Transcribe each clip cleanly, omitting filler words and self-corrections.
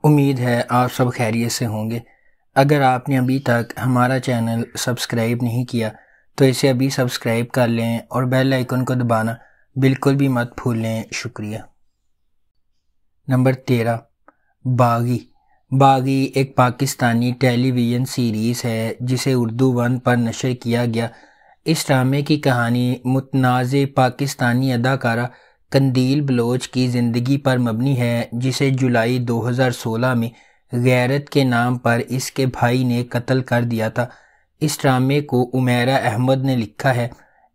امید ہے آپ سب خیریت سے ہوں گے۔ اگر آپ نے ابھی تک ہمارا چینل سبسکرائب نہیں کیا تو اسے ابھی سبسکرائب کر لیں اور بیل آئیکن کو دبانا بالکل بھی مت بھولیں۔ شکریہ۔ نمبر 13، باغی۔ باغی ایک پاکستانی ٹیلی ویژن سیریز ہے جسے اردو 1 پر نشر کیا گیا۔ اس ڈرامے کی کہانی متنازع پاکستانی اداکارہ قندیل بلوچ کی زندگی پر مبنی ہے، جسے جولائی 2016 میں غیرت کے نام پر اس کے بھائی نے قتل کر دیا تھا۔ اس ڈرامے کو عمیرہ احمد نے لکھا ہے۔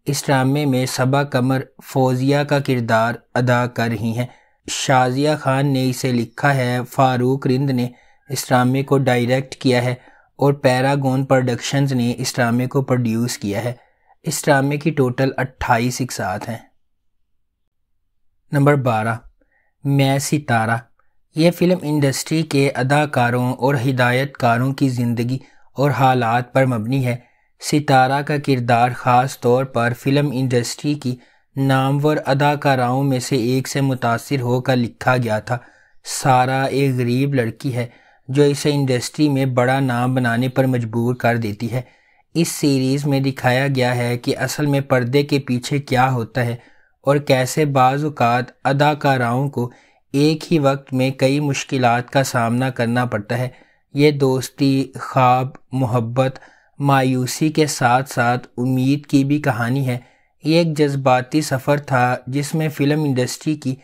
اس ڈرامے میں صبا قمر فوزیہ کا کردار ادا کر رہی ہیں۔ شازیہ خان نے اسے لکھا ہے۔ فاروق رند نے اس ڈرامے کو ڈائریکٹ کیا ہے اور پیراگون پروڈکشنز نے اس ڈرامے کو پروڈیوس کیا ہے۔ اس ڈرامے کی ٹوٹل 28 اقساط ہیں۔ نمبر 12، میں ستارہ۔ یہ فلم انڈسٹری کے اداکاروں اور ہدایت کاروں کی زندگی اور حالات پر مبنی ہے۔ ستارہ کا کردار خاص طور پر فلم انڈسٹری کی نامور اداکاراؤں میں سے ایک سے متاثر ہو کر لکھا گیا تھا۔ سارہ ایک غریب لڑکی ہے جو اسے انڈسٹری میں بڑا نام بنانے پر مجبور کر دیتی ہے۔ اس سیریز میں دکھایا گیا ہے کہ اصل میں پردے کے پیچھے کیا ہوتا ہے اور کیسے بعض اوقات اداکاراؤں کو ایک ہی وقت میں کئی مشکلات کا سامنا کرنا پڑتا ہے۔ یہ دوستی، خواب، محبت، مایوسی کے ساتھ ساتھ امید کی بھی کہانی ہے۔ یہ ایک جذباتی سفر تھا جس میں فلم انڈسٹری کی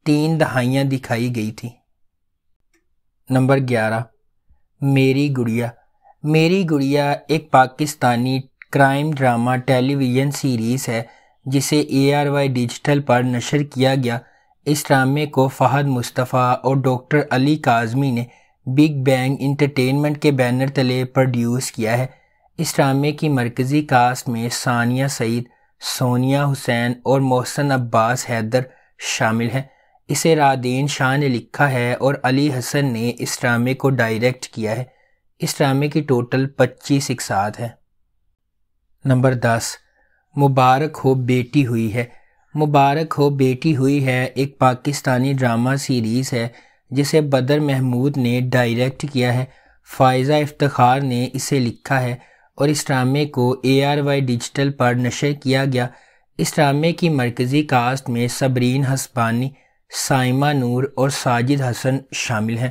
3 دہائیاں دکھائی گئی تھیں۔ نمبر 11، میری گڑیا۔ میری گڑیا ایک پاکستانی کرائم ڈرامہ ٹیلی ویژن سیریز ہے جسے ARY ڈیجیٹل پر نشر کیا گیا۔ اس ڈرامے کو فہد مصطفیٰ اور ڈاکٹر علی کاظمی نے بگ بینگ انٹرٹینمنٹ کے بینر تلے پروڈیوس کیا ہے۔ اس ڈرامے کی مرکزی کاسٹ میں ثانیہ سعید، سونیہ حسین اور محسن عباس حیدر شامل ہیں۔ اسے رادین شاہ نے لکھا ہے اور علی حسن نے اس ڈرامے کو ڈائریکٹ کیا ہے۔ اس ڈرامے کی ٹوٹل 25 اقساط ہے۔ نمبر 10، مبارک ہو بیٹی ہوئی ہے۔ مبارک ہو بیٹی ہوئی ہے ایک پاکستانی ڈرامہ سیریز ہے جسے بدر محمود نے ڈائریکٹ کیا ہے۔ فائزہ افتخار نے اسے لکھا ہے اور اس ڈرامے کو ARY ڈیجیٹل پر نشر کیا گیا۔ اس ڈرامے کی مرکزی کاسٹ میں صبرین ہسپانی، سائمہ نور اور ساجد حسن شامل ہیں۔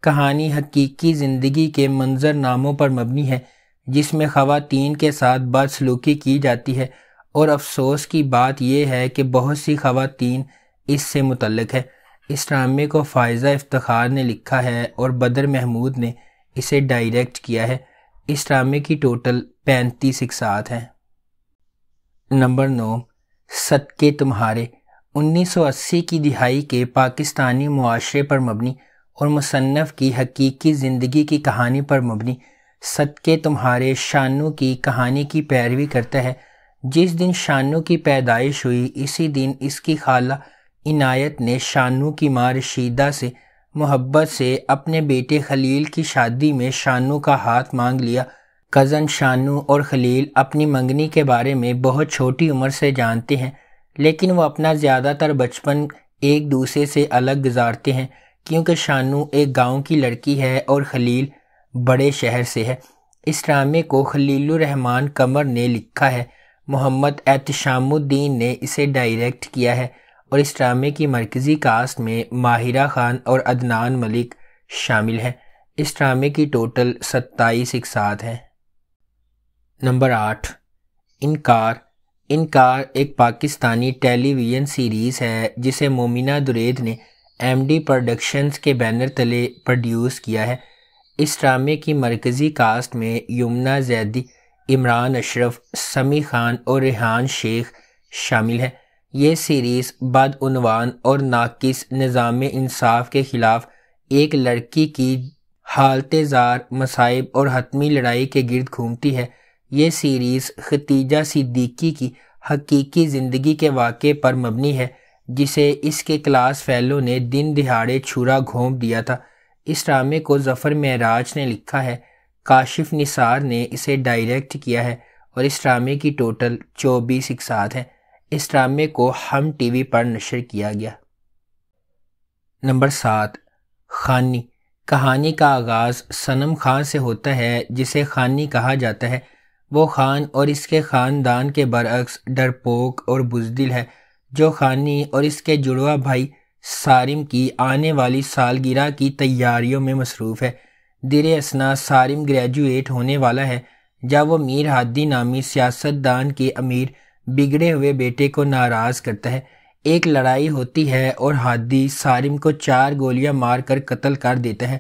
کہانی حقیقی زندگی کے منظر ناموں پر مبنی ہے جس میں خواتین کے ساتھ بدسلوکی کی جاتی ہے، اور افسوس کی بات یہ ہے کہ بہت سی خواتین اس سے متعلق ہے۔ اس ڈرامے کو فائزہ افتخار نے لکھا ہے اور بدر محمود نے اسے ڈائریکٹ کیا ہے۔ اس ڈرامے کی ٹوٹل 35 اقساط ہیں۔ نمبر 9، صدقے تمہارے۔ 1980 کی دہائی کے پاکستانی معاشرے پر مبنی اور مصنف کی حقیقی زندگی کی کہانی پر مبنی صدقے تمہارے شانو کی کہانی کی پیروی کرتا ہے۔ جس دن شانو کی پیدائش ہوئی اسی دن اس کی خالہ عنایت نے شانو کی ماں رشیدہ سے محبت سے اپنے بیٹے خلیل کی شادی میں شانو کا ہاتھ مانگ لیا۔ کزن شانو اور خلیل اپنی منگنی کے بارے میں بہت چھوٹی عمر سے جانتے ہیں، لیکن وہ اپنا زیادہ تر بچپن ایک دوسرے سے الگ گزارتے ہیں کیونکہ شانو ایک گاؤں کی لڑکی ہے اور خلیل بڑے شہر سے ہے۔ اس ڈرامے کو خلیل الرحمن قمر نے لکھا ہے۔ محمد احتشام الدین نے اسے ڈائریکٹ کیا ہے اور اس ڈرامے کی مرکزی کاسٹ میں ماہرہ خان اور عدنان ملک شامل ہیں۔ اس ڈرامے کی ٹوٹل 27 اقساط ہیں۔ نمبر 8، انکار۔ انکار ایک پاکستانی ٹیلی ویژن سیریز ہے جسے مومنہ درید نے MD پروڈکشنز کے بینر تلے پروڈیوس کیا ہے۔ اس ڈرامے کی مرکزی کاسٹ میں یمنہ زیدی، عمران اشرف، سمی خان اور ریحان شیخ شامل ہیں۔ یہ سیریز بدعنوان اور ناقص نظام انصاف کے خلاف ایک لڑکی کی حالت زار، مصائب اور حتمی لڑائی کے گرد گھومتی ہے۔ یہ سیریز ختیجہ صدیقی کی حقیقی زندگی کے واقعے پر مبنی ہے جسے اس کے کلاس فیلو نے دن دہاڑے چھرا گھونپ دیا تھا۔ اس ڈرامے کو ظفر معراج نے لکھا ہے۔ کاشف نثار نے اسے ڈائریکٹ کیا ہے اور اس ڈرامے کی ٹوٹل 24 اقساط ہیں۔ اس ڈرامے کو ہم TV پر نشر کیا گیا۔ نمبر 7، خانی۔ کہانی کا آغاز صنم خان سے ہوتا ہے جسے خانی کہا جاتا ہے۔ وہ خان اور اس کے خاندان کے برعکس ڈرپوک اور بزدل ہے، جو خانی اور اس کے جڑواں بھائی صارم کی آنے والی سالگرہ کی تیاریوں میں مصروف ہے۔ در اثنا صارم گریجویٹ ہونے والا ہے جب وہ میر ہادی نامی سیاستدان کے امیر بگڑے ہوئے بیٹے کو ناراض کرتا ہے۔ ایک لڑائی ہوتی ہے اور ہادی صارم کو 4 گولیاں مار کر قتل کر دیتا ہے۔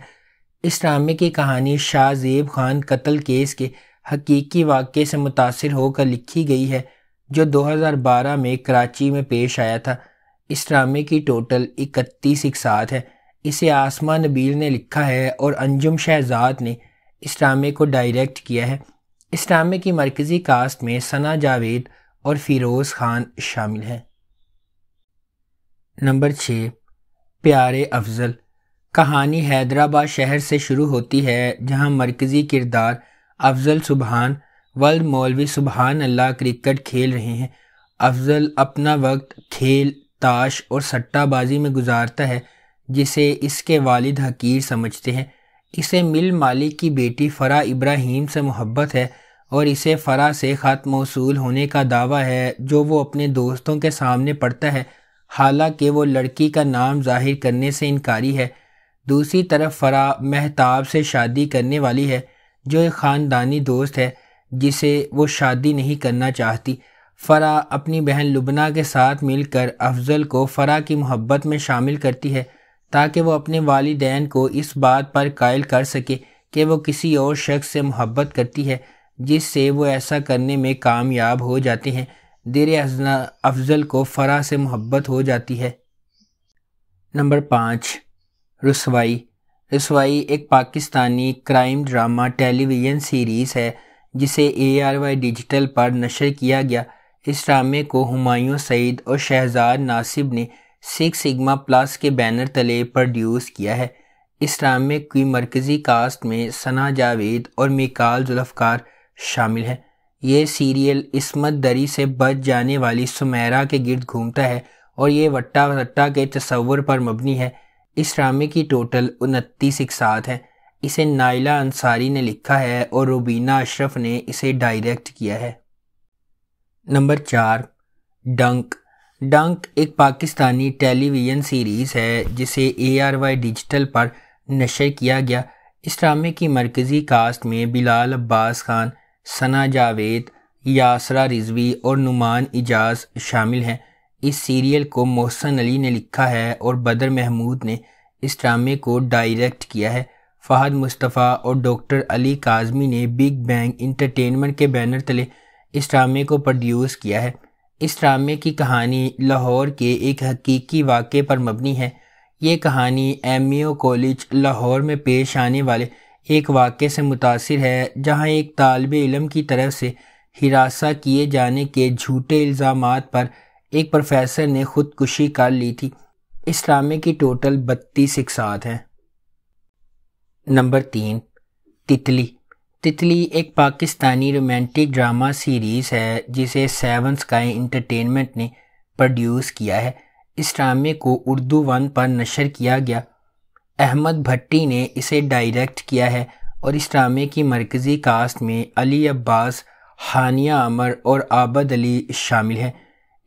اس ڈرامے کی کہانی شاہ زیب خان قتل کیس کے حقیقی واقعے سے متاثر ہو کر لکھی گئی ہے جو 2012 میں کراچی میں پیش آیا تھا۔ اس ڈرامے کی ٹوٹل 31 اقساط ہے۔ اسے آسماں نبیل نے لکھا ہے اور انجم شہزاد نے اس ڈرامے کو ڈائریکٹ کیا ہے۔ اس ڈرامے کی مرکزی کاسٹ میں ثنا جاوید اور فیروز خان شامل ہیں۔ نمبر 6، پیارے افضل۔ کہانی حیدرآباد شہر سے شروع ہوتی ہے جہاں مرکزی کردار افضل سبحان ولد مولوی سبحان اللہ کرکٹ کھیل رہے ہیں۔ افضل اپنا وقت کھیل، تاش اور سٹہ بازی میں گزارتا ہے جسے اس کے والد حقیر سمجھتے ہیں۔ اسے مل مالک کی بیٹی فرح ابراہیم سے محبت ہے اور اسے فرح سے خط موصول ہونے کا دعویٰ ہے جو وہ اپنے دوستوں کے سامنے پڑھتا ہے، حالانکہ وہ لڑکی کا نام ظاہر کرنے سے انکاری ہے۔ دوسری طرف فرح مہتاب سے شادی کرنے والی ہے جو ایک خاندانی دوست ہے جسے وہ شادی نہیں کرنا چاہتی۔ فرح اپنی بہن لبنہ کے ساتھ مل کر افضل کو فرح کی محبت میں شامل کرتی ہے تاکہ وہ اپنے والدین کو اس بات پر قائل کر سکے کہ وہ کسی اور شخص سے محبت کرتی ہے، جس سے وہ ایسا کرنے میں کامیاب ہو جاتے ہیں۔ در اثنا افضل کو فرح سے محبت ہو جاتی ہے۔ نمبر 5، رسوائی۔ رسوائی ایک پاکستانی کرائم ڈرامہ ٹیلی ویژن سیریز ہے جسے ARY ڈیجیٹل پر نشر کیا گیا۔ اس ڈرامے کو ہمایوں سعید اور شہزاد ناصب نے 6 سگما پلس کے بینر تلے پروڈیوس کیا ہے۔ اس ڈرامے کی مرکزی کاسٹ میں ثنا جاوید اور میکال ذوالفقار شامل ہیں۔ یہ سیریل عصمت دری سے بچ جانے والی سمیرہ کے گرد گھومتا ہے اور یہ وٹا وٹا کے تصور پر مبنی ہے۔ اس ڈرامے کی ٹوٹل 29 اقساط ہیں۔ اسے نائلہ انصاری نے لکھا ہے اور روبینہ اشرف نے اسے ڈائریکٹ کیا ہے۔ نمبر 4، ڈنک۔ ڈنک ایک پاکستانی ٹیلی ویژن سیریز ہے جسے ARY ڈیجیٹل پر نشر کیا گیا۔ اس ڈرامے کی مرکزی کاسٹ میں بلال عباس خان، ثنا جاوید، یاسرہ رضوی اور نعمان اجاز شامل ہیں۔ اس سیریل کو محسن علی نے لکھا ہے اور بدر محمود نے اس ڈرامے کو ڈائریکٹ کیا ہے۔ فہد مصطفیٰ اور ڈاکٹر علی کاظمی نے بگ بینگ انٹرٹینمنٹ کے بینر تلے اس ڈرامے کو پروڈیوس کیا ہے۔ اس ڈرامے کی کہانی لاہور کے ایک حقیقی واقعے پر مبنی ہے۔ یہ کہانی ایمیو کالج لاہور میں پیش آنے والے ایک واقعے سے متاثر ہے جہاں ایک طالب علم کی طرف سے ہراساں کیے جانے کے جھوٹے الزامات پر ایک پروفیسر نے خودکشی کر لی تھی۔ اس ڈرامے کی ٹوٹل 32 اقساط ہیں۔ نمبر 3، تتلی۔ تتلی ایک پاکستانی رومانٹک ڈرامہ سیریز ہے جسے 7 اسکائی انٹرٹینمنٹ نے پروڈیوس کیا ہے۔ اس ڈرامے کو اردو 1 پر نشر کیا گیا۔ احمد بھٹی نے اسے ڈائریکٹ کیا ہے اور اس ڈرامے کی مرکزی کاسٹ میں علی عباس، ہانیہ عمر اور عابد علی شامل ہیں۔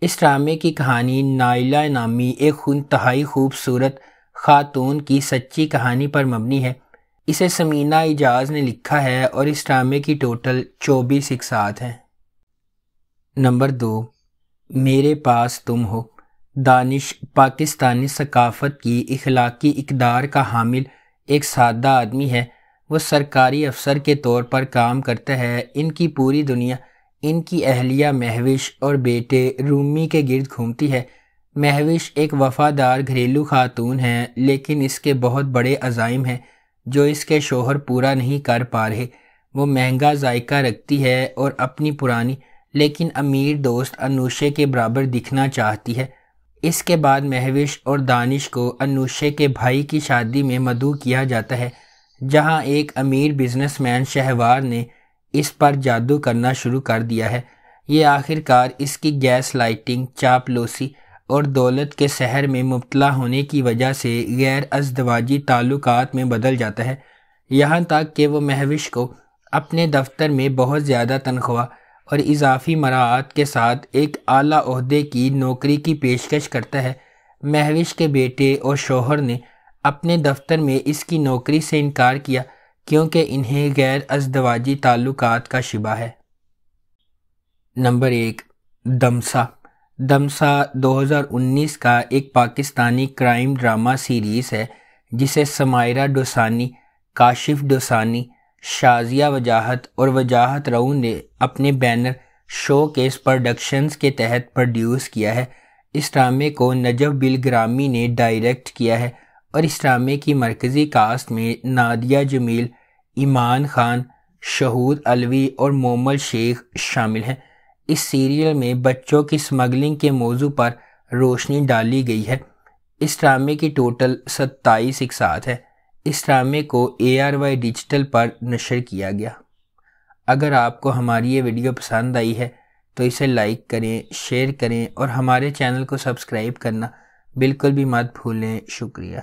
اس ڈرامے کی کہانی نائلہ نامی ایک انتہائی خوبصورت خاتون کی سچی کہانی پر مبنی ہے۔ اسے سمینہ اجاز نے لکھا ہے اور اس ڈرامے کی ٹوٹل 24 اقساط ہیں۔ نمبر 2، میرے پاس تم ہو۔ دانش پاکستانی ثقافت کی اخلاقی اقدار کا حامل ایک سادہ آدمی ہے۔ وہ سرکاری افسر کے طور پر کام کرتا ہے۔ ان کی پوری دنیا ان کی اہلیہ مہوش اور بیٹے رومی کے گرد گھومتی ہے۔ مہوش ایک وفادار گھریلو خاتون ہے لیکن اس کے بہت بڑے عزائم ہیں جو اس کے شوہر پورا نہیں کر پا رہے۔ وہ مہنگا ذائقہ رکھتی ہے اور اپنی پرانی لیکن امیر دوست انوشے کے برابر دکھنا چاہتی ہے۔ اس کے بعد مہوش اور دانش کو انوشے کے بھائی کی شادی میں مدعو کیا جاتا ہے جہاں ایک امیر بزنس مین شہوار نے اس پر جادو کرنا شروع کر دیا ہے۔ یہ آخر کار اس کی گیس لائٹنگ، چاپلوسی اور دولت کے سحر میں مبتلا ہونے کی وجہ سے غیر ازدواجی تعلقات میں بدل جاتا ہے، یہاں تک کہ وہ مہوش کو اپنے دفتر میں بہت زیادہ تنخواہ اور اضافی مراعات کے ساتھ ایک اعلیٰ عہدے کی نوکری کی پیشکش کرتا ہے۔ مہوش کے بیٹے اور شوہر نے اپنے دفتر میں اس کی نوکری سے انکار کیا کیونکہ انہیں غیر ازدواجی تعلقات کا شبہ ہے۔ نمبر 1، دمسا۔ دمسا 2019 کا ایک پاکستانی کرائم ڈرامہ سیریز ہے جسے سمائرہ ڈوسانی، کاشف ڈوسانی، شازیہ وجاہت اور وجاہت رؤ نے اپنے بینر شو کیس پروڈکشنز کے تحت پروڈیوس کیا ہے۔ اس ڈرامے کو نجف بالگرامی نے ڈائریکٹ کیا ہے اور اس ڈرامے کی مرکزی کاسٹ میں نادیہ جمیل، ایمان خان، شہود علوی اور مومل شیخ شامل ہیں۔ اس سیریل میں بچوں کی سمگلنگ کے موضوع پر روشنی ڈالی گئی ہے۔ اس ڈرامے کی ٹوٹل 27 اقساط ہے۔ اس ڈرامے کو ARY ڈیجیٹل پر نشر کیا گیا۔ اگر آپ کو ہماری یہ ویڈیو پسند آئی ہے تو اسے لائک کریں، شیئر کریں اور ہمارے چینل کو سبسکرائب کرنا بالکل بھی مت بھولیں۔ شکریہ۔